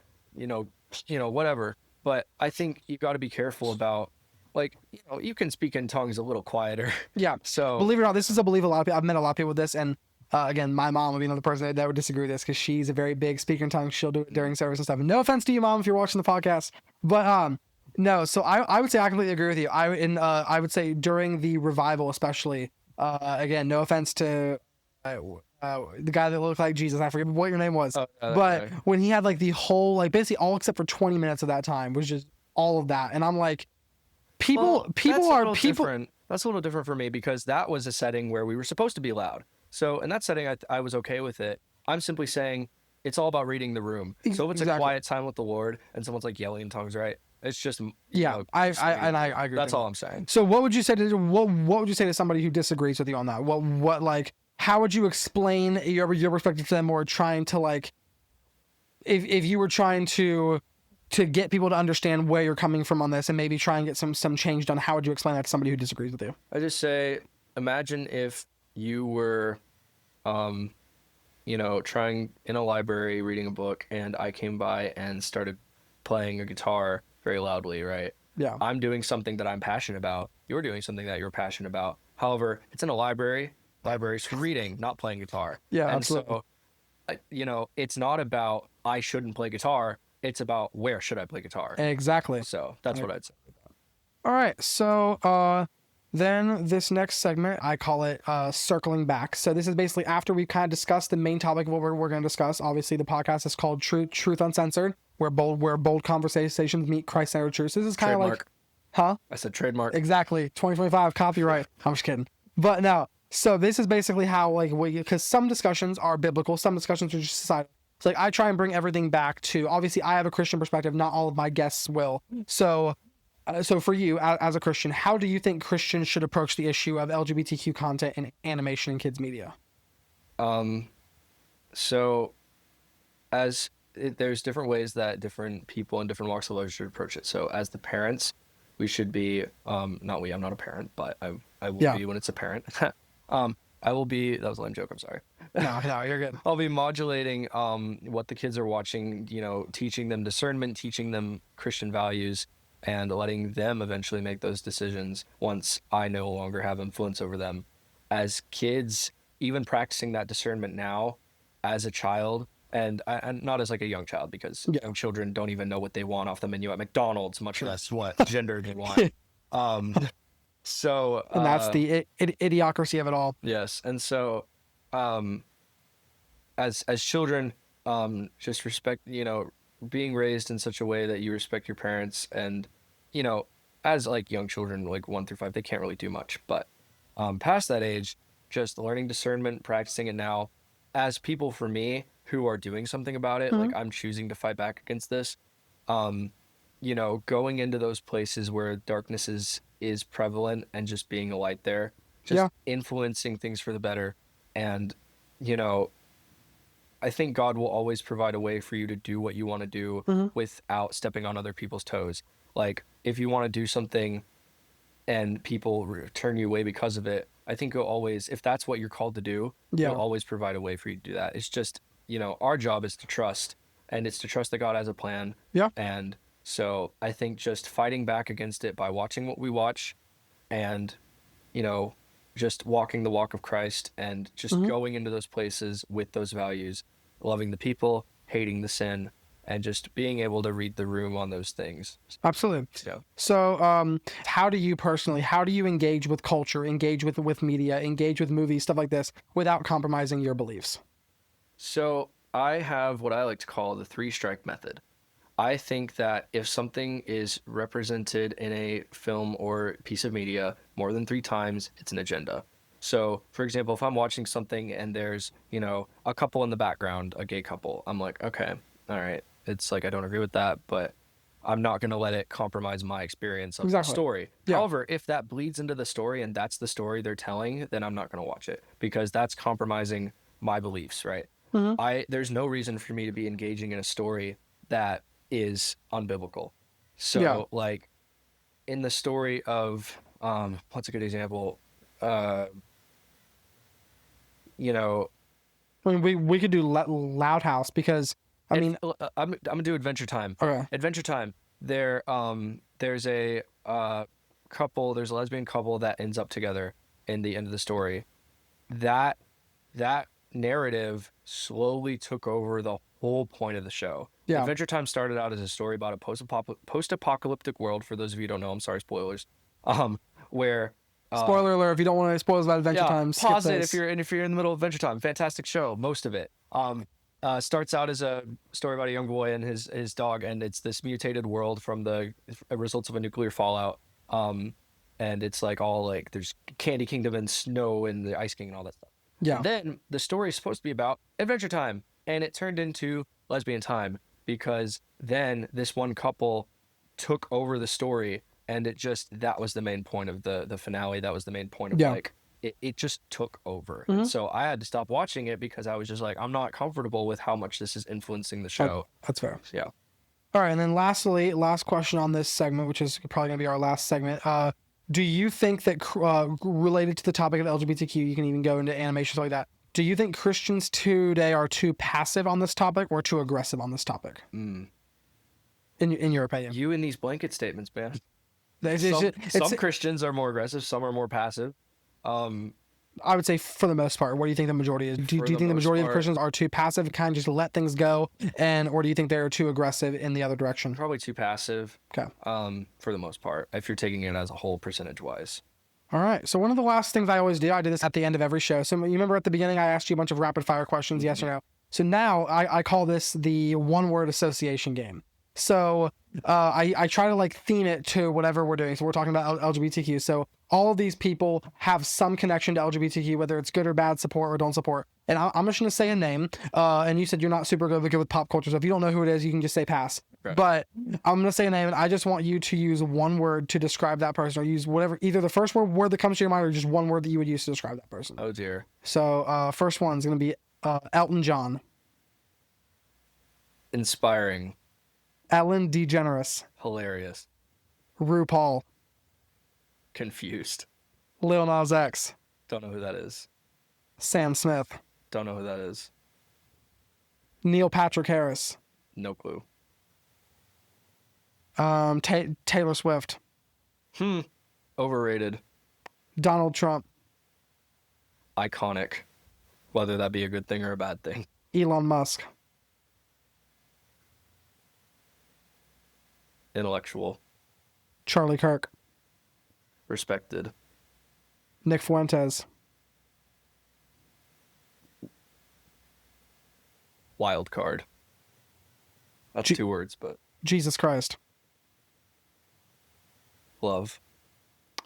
whatever. But I think you got to be careful about, like, you can speak in tongues a little quieter. Yeah. So believe it or not, this is a belief a lot of people, I've met a lot of people with this, and again, my mom would be another person that would disagree with this, because she's a very big speaker in tongues. She'll do it during service and stuff. No offense to you, Mom, if you're watching the podcast. But no, so I would say I completely agree with you. I would say during the revival, especially, again, no offense to the guy that looked like Jesus. I forget what your name was. But when he had like the whole, like basically all except for 20 minutes of that time was just all of that. And I'm like, people are different. That's a little different for me, because that was a setting where we were supposed to be loud. So in that setting, I was okay with it. I'm simply saying it's all about reading the room. So if it's a Exactly. quiet time with the Lord and someone's like yelling in tongues, right? It's just Yeah, I agree. That's all I'm saying. So what would you say to what would you say to somebody who disagrees with you on that? What like how would you explain your perspective to them, or trying to like if you were trying to get people to understand where you're coming from on this and maybe try and get some change done, how would you explain that to somebody who disagrees with you? I just say, imagine if you were, trying in a library reading a book, and I came by and started playing a guitar very loudly, right? Yeah. I'm doing something that I'm passionate about. You're doing something that you're passionate about. However, it's in a library. Libraries for reading, not playing guitar. Yeah, and absolutely. So, it's not about I shouldn't play guitar. It's about where should I play guitar. Exactly. So that's what I'd say. All right. So then this next segment, I call it circling back. So this is basically after we kind of discussed the main topic of what we're going to discuss. Obviously, the podcast is called Truth Uncensored, where bold conversations meet Christ-centered truths. This is kind of like, huh? I said trademark. Exactly. 2025 copyright. I'm just kidding. But no. So this is basically how because some discussions are biblical, some discussions are just societal. So I try and bring everything back to, obviously I have a Christian perspective. Not all of my guests will. So for you as a Christian, how do you think Christians should approach the issue of LGBTQ content in animation and kids media? So there's different ways that different people in different walks of life should approach it. So as the parents, we should be, I'm not a parent, but I will be when it's a parent. I will be, that was a lame joke, I'm sorry. No, you're good. I'll be modulating what the kids are watching, teaching them discernment, teaching them Christian values, and letting them eventually make those decisions once I no longer have influence over them. As kids, even practicing that discernment now as a child, and not as like a young child, because young children don't even know what they want off the menu at McDonald's, much less what gender they want. So and that's the idiocracy of it all. Yes. And so as children, just respect, being raised in such a way that you respect your parents, and as like young children, like 1 through 5, they can't really do much, but past that age, just learning discernment, practicing it now. As people, for me, who are doing something about it, like I'm choosing to fight back against this, going into those places where darkness is prevalent and just being a light there, just influencing things for the better. And, I think God will always provide a way for you to do what you want to do without stepping on other people's toes. Like, if you want to do something and people turn you away because of it, I think you'll always, if that's what you're called to do, you'll always provide a way for you to do that. It's just, our job is to trust, and it's to trust that God has a plan. Yeah. And so I think just fighting back against it by watching what we watch, and, just walking the walk of Christ, and just going into those places with those values, loving the people, hating the sin, and just being able to read the room on those things. Absolutely. So how do you engage with culture, engage with media, engage with movies, stuff like this, without compromising your beliefs? So I have what I like to call the 3-strike method. I think that if something is represented in a film or piece of media more than 3 times, it's an agenda. So, for example, if I'm watching something and there's, a couple in the background, a gay couple, I'm like, okay, all right. It's like, I don't agree with that, but I'm not going to let it compromise my experience of the story. Yeah. However, if that bleeds into the story and that's the story they're telling, then I'm not going to watch it, because that's compromising my beliefs, right? There's no reason for me to be engaging in a story that is unbiblical. So like in the story of what's a good example? I mean, we could do Loud House, because I'm gonna do Adventure Time. Okay. Adventure Time. There's a couple, there's a lesbian couple that ends up together in the end of the story. That narrative slowly took over the whole point of the show. Yeah. Adventure Time started out as a story about a post-apocalyptic world. For those of you who don't know, I'm sorry, spoilers. Where spoiler alert, if you don't want any spoilers about Adventure Time, pause it if you're in the middle of Adventure Time. Fantastic show, most of it. Starts out as a story about a young boy and his dog, and it's this mutated world from the results of a nuclear fallout. And it's like all like there's Candy Kingdom and snow and the Ice King and all that stuff. Yeah. And then the story is supposed to be about Adventure Time. And it turned into lesbian time because then this one couple took over the story, and that was the main point of the finale. That was the main point of Yeah. like it just took over. Mhm. And so I had to stop watching it because I was just like, I'm not comfortable with how much this is influencing the show. That's fair. Yeah. All right, and then lastly, last question on this segment, which is probably going to be our last segment. Do you think that related to the topic of LGBTQ, you can even go into animation stuff like that? Do you think Christians today are too passive on this topic or too aggressive on this topic? In your opinion, You and these blanket statements, man. It's Some Christians are more aggressive, some are more passive. I would say for the most part. What do you think the majority is? Do you think the majority of Christians are too passive, kind of just let things go, or do you think they're too aggressive in the other direction? Probably too passive. Okay. For the most part, if you're taking it as a whole percentage-wise. All right. So one of the last things I always do, I do this at the end of every show. So you remember at the beginning, I asked you a bunch of rapid fire questions, yes or no. So now I call this the one word association game. So I try to like theme it to whatever we're doing. So we're talking about LGBTQ. So all of these people have some connection to LGBTQ, whether it's good or bad, support or don't support. And I'm just going to say a name. And you said you're not super good with pop culture. So if you don't know who it is, you can just say pass. Right. But I'm going to say a name, and I just want you to use one word to describe that person, or use whatever, either the first word that comes to your mind, or just one word that you would use to describe that person. Oh, dear. So first one's going to be Elton John. Inspiring. Ellen DeGeneres. Hilarious. RuPaul. Confused. Lil Nas X. Don't know who that is. Sam Smith. Don't know who that is. Neil Patrick Harris. No clue. Taylor Swift. Overrated. Donald Trump. Iconic. Whether that be a good thing or a bad thing. Elon Musk. Intellectual. Charlie Kirk. Respected. Nick Fuentes. Wild card. That's 2 words, but Jesus Christ. love.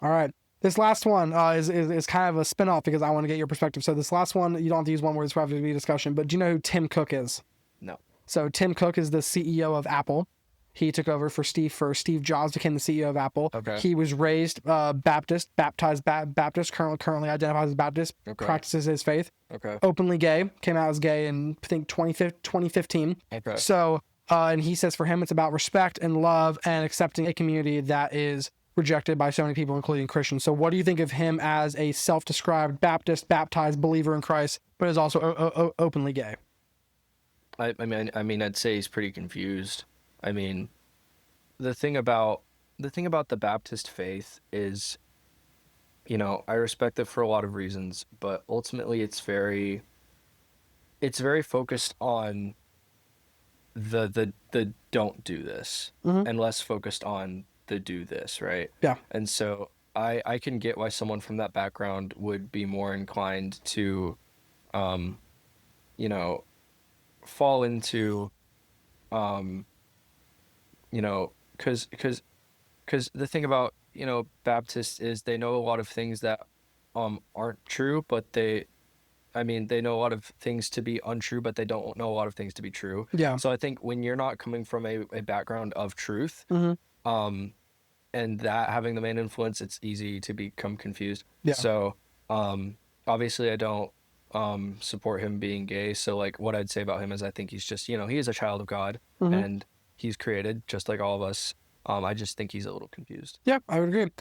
All right. This last one is kind of a spin-off because I want to get your perspective. So this last one, you don't have to use one word, it's probably to be a discussion, but do you know who Tim Cook is? No. So Tim Cook is the CEO of Apple. He took over for Steve Jobs, became the CEO of Apple. Okay. He was raised Baptist, Baptist, currently identifies as Baptist, practices his faith. Okay. Openly gay, came out as gay in, I think, 2015. Okay. So, and he says for him, it's about respect and love and accepting a community that is rejected by so many people, including Christians. So what do you think of him as a self-described Baptist, baptized believer in Christ, but is also openly gay? I mean, I'd say he's pretty confused. I mean, the thing about the Baptist faith is, you know, I respect it for a lot of reasons, but ultimately it's very focused on the don't do this, and less focused on the do this, right? Yeah. And so I can get why someone from that background would be more inclined to, you know, fall into, you know, because the thing about, you know, Baptists is they know a lot of things that aren't true, but they know a lot of things to be untrue, but they don't know a lot of things to be true. Yeah. So I think when you're not coming from a background of truth, and that having the main influence, it's easy to become confused. Yeah. So obviously I don't support him being gay. So like what I'd say about him is I think he's just, you know, he is a child of God, and he's created just like all of us. I just think he's a little confused. Yeah, I would agree.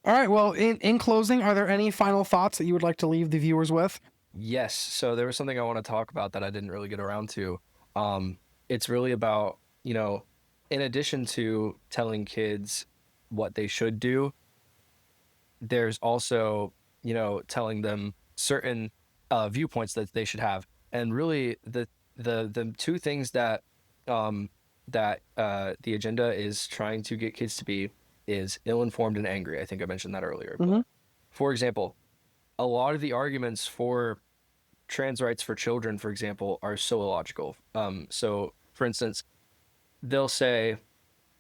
All right. Well, in closing, are there any final thoughts that you would like to leave the viewers with? Yes. So there was something I want to talk about that I didn't really get around to. It's really about, you know, in addition to telling kids what they should do, there's also, you know, telling them certain viewpoints that they should have. And really the two things that the agenda is trying to get kids to be is ill-informed and angry. I think I mentioned that earlier. But for example, a lot of the arguments for trans rights for children, for example, are so illogical. So for instance, they'll say,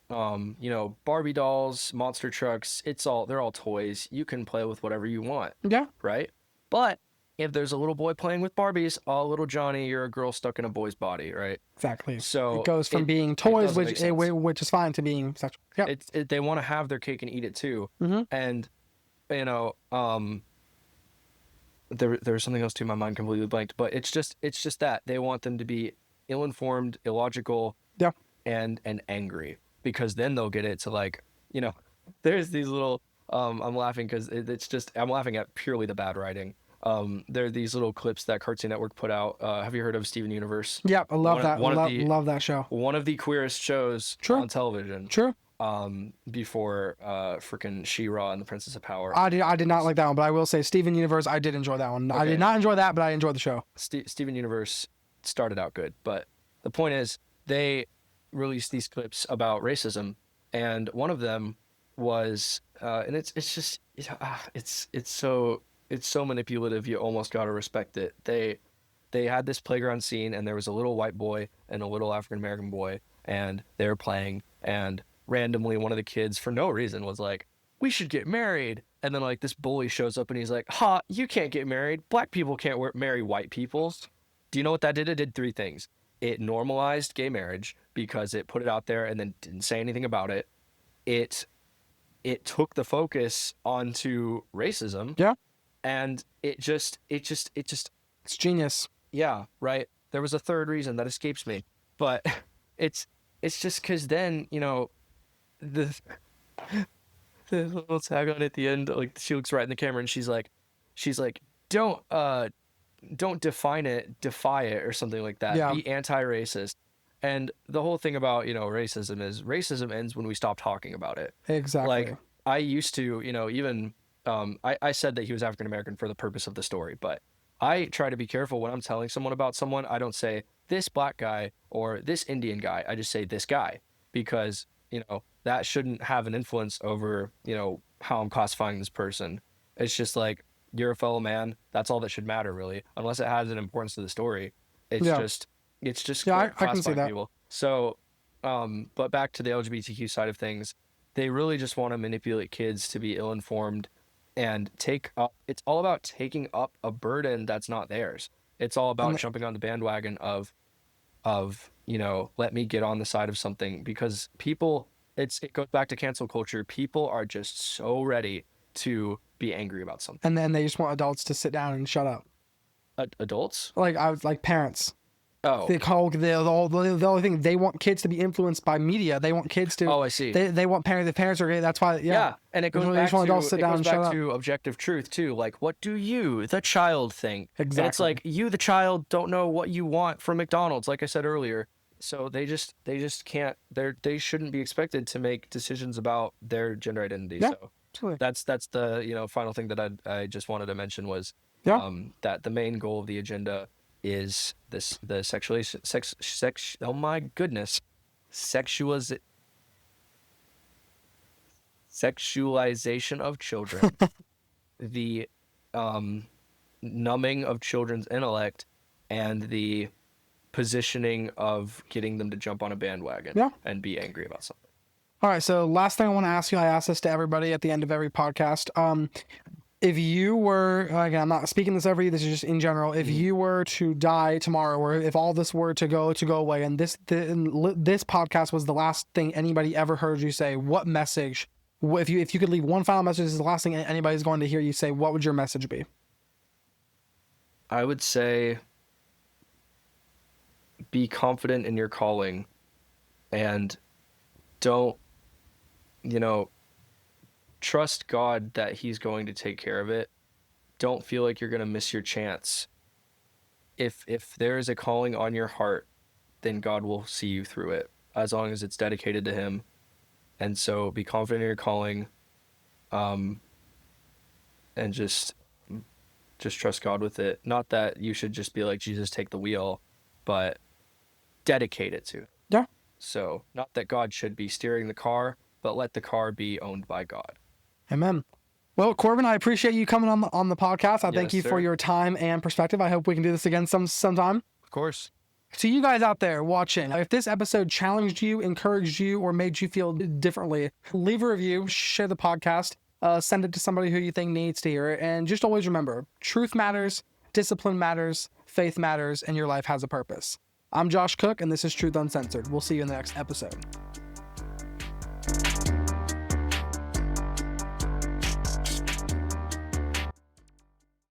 you know, Barbie dolls, monster trucks, they're all toys. You can play with whatever you want. Yeah. Right? But if there's a little boy playing with Barbies, oh, little Johnny, you're a girl stuck in a boy's body, right? Exactly. So it goes from being toys, doesn't make sense. which is fine, to being sexual. Yep. They want to have their cake and eat it too. And there was something else too. My mind completely blanked. But it's just that they want them to be ill-informed, illogical, Yeah. and angry, because then they'll get it to, like, there's these little I'm laughing because I'm laughing at purely the bad writing. There are these little clips that Cartoon Network put out. Have you heard of Steven Universe? Yeah, I love that. Love that show. One of the queerest shows on television. True. Before freaking She-Ra and the Princess of Power. I did not like that one, but I will say Steven Universe, I did enjoy that one. Okay. I did not enjoy that, but I enjoyed the show. Steven Universe started out good, but the point is they released these clips about racism, and one of them was and it's so manipulative, you almost gotta respect it. They had this playground scene, and there was a little white boy and a little African American boy, and they were playing, and randomly one of the kids, for no reason, was like, we should get married. And then, like, this bully shows up and he's like, you can't get married. Black people can't marry white people. Do you know what that did? It did three things. It normalized gay marriage because it put it out there and then didn't say anything about it. It took the focus onto racism. Yeah. And it's genius. Yeah, right. There was a third reason that escapes me, but it's just because then, the little tag on at the end, like, she looks right in the camera and she's like, don't defy it or something like that. Yeah. Be anti-racist. And the whole thing about, racism is racism ends when we stop talking about it. Exactly. Like, I used to, even, I said that he was African American for the purpose of the story, but I try to be careful when I'm telling someone about someone. I don't say this black guy or this Indian guy. I just say this guy, because, that shouldn't have an influence over, how I'm classifying this person. It's just like, you're a fellow man. That's all that should matter, really, unless it has an importance to the story. It's just I can see that. People. So, but back to the LGBTQ side of things, they really just want to manipulate kids to be ill-informed and it's all about taking up a burden that's not theirs. It's all about jumping on the bandwagon of, let me get on the side of something, because people, it goes back to cancel culture. People are just so ready to be angry about something. And then they just want adults to sit down and shut up. Adults? Like parents. Oh. The only thing, they want kids to be influenced by media. They want kids to. Oh, I see. They want parents. The parents are gay. That's why. Yeah. Yeah, and it goes They back just want adults to sit down and shut up. to objective truth too. Like, what do you, the child, think? Exactly. And it's like, you, the child, don't know what you want from McDonald's, like I said earlier. So they just can't. They shouldn't be expected to make decisions about their gender identity. Yeah, so absolutely. that's the final thing that I just wanted to mention was that the main goal of the agenda is the sexualization of children, the numbing of children's intellect, and the positioning of getting them to jump on a bandwagon and be angry about something. All right, so last thing I want to ask you, I ask this to everybody at the end of every podcast. If you were, again, I'm not speaking this over you, this is just in general, if you were to die tomorrow, or if all this were to go away, and this podcast was the last thing anybody ever heard you say, what message, if you could leave one final message, this is the last thing anybody's going to hear you say, what would your message be? I would say, be confident in your calling, and don't, trust God that he's going to take care of it. Don't feel like you're going to miss your chance. If there is a calling on your heart, then God will see you through it, as long as it's dedicated to him. And so be confident in your calling, and just trust God with it. Not that you should just be like, Jesus, take the wheel, but dedicate it to. Yeah. So not that God should be steering the car, but let the car be owned by God. Amen. Well, Corbin, I appreciate you coming on the podcast. I thank you for your time and perspective. I hope we can do this again sometime. Of course. To you guys out there watching, if this episode challenged you, encouraged you, or made you feel differently, leave a review, share the podcast, send it to somebody who you think needs to hear it, and just always remember, truth matters, discipline matters, faith matters, and your life has a purpose. I'm Josh Cook, and this is Truth Uncensored. We'll see you in the next episode.